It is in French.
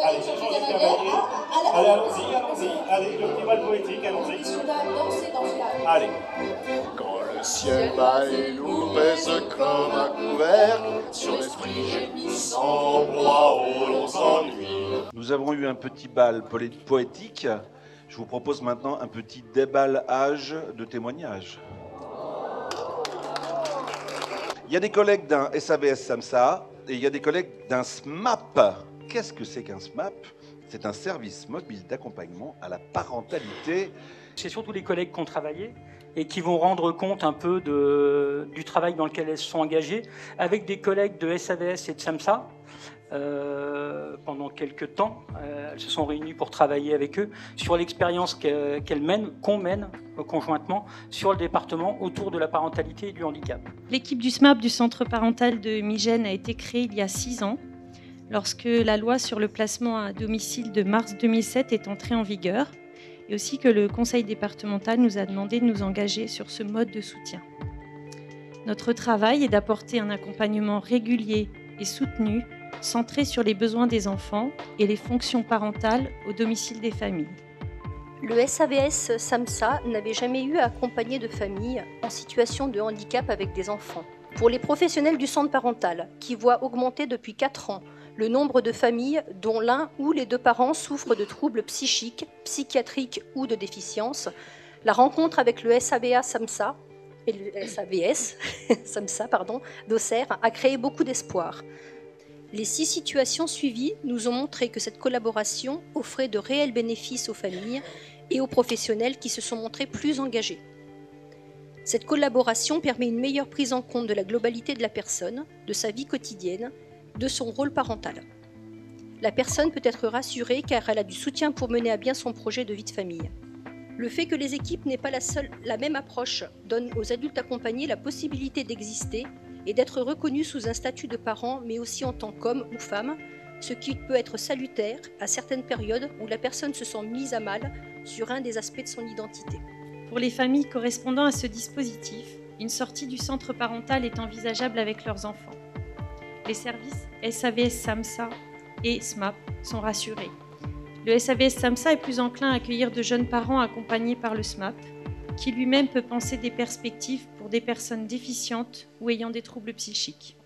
Allez, changez de cavalier. Allez, allons-y, allons-y. Allez, le petit bal poétique, allons-y. Messieurs, dames, dansez dans ce cadre. Allez. Quand le ciel bas et nous pèse comme un couvercle, sur l'esprit gémissant, proie aux longs ennuis. Nous avons eu un petit bal poétique. Je vous propose maintenant un petit déballage de témoignages. Il y a des collègues d'un SAVS SAMSA et il y a des collègues d'un SMAP. Qu'est-ce que c'est qu'un SMAP? C'est un service mobile d'accompagnement à la parentalité. C'est surtout les collègues qui ont travaillé et qui vont rendre compte un peu du travail dans lequel elles se sont engagées, avec des collègues de SAVS et de SAMSA. Pendant quelques temps, elles se sont réunies pour travailler avec eux sur l'expérience qu'on mène conjointement sur le département autour de la parentalité et du handicap. L'équipe du SMAP du centre parental de Migène a été créée il y a 6 ans, lorsque la loi sur le placement à domicile de mars 2007 est entrée en vigueur, et aussi que le conseil départemental nous a demandé de nous engager sur ce mode de soutien. Notre travail est d'apporter un accompagnement régulier et soutenu, centré sur les besoins des enfants et les fonctions parentales au domicile des familles. Le SAVS SAMSA n'avait jamais eu à accompagner de familles en situation de handicap avec des enfants. Pour les professionnels du centre parental, qui voient augmenter depuis 4 ans le nombre de familles dont l'un ou les 2 parents souffrent de troubles psychiques, psychiatriques ou de déficience, la rencontre avec le SAVA SAMSA et le SAVS SAMSA d'Auxerre a créé beaucoup d'espoir. Les 6 situations suivies nous ont montré que cette collaboration offrait de réels bénéfices aux familles et aux professionnels qui se sont montrés plus engagés. Cette collaboration permet une meilleure prise en compte de la globalité de la personne, de sa vie quotidienne, de son rôle parental. La personne peut être rassurée car elle a du soutien pour mener à bien son projet de vie de famille. Le fait que les équipes n'aient pas la même approche donne aux adultes accompagnés la possibilité d'exister et d'être reconnus sous un statut de parent, mais aussi en tant qu'homme ou femme, ce qui peut être salutaire à certaines périodes où la personne se sent mise à mal sur un des aspects de son identité. Pour les familles correspondant à ce dispositif, une sortie du centre parental est envisageable avec leurs enfants. Les services SAVS SAMSA et SMAP sont rassurés. Le SAVS SAMSA est plus enclin à accueillir de jeunes parents accompagnés par le SMAP, qui lui-même peut penser des perspectives pour des personnes déficientes ou ayant des troubles psychiques.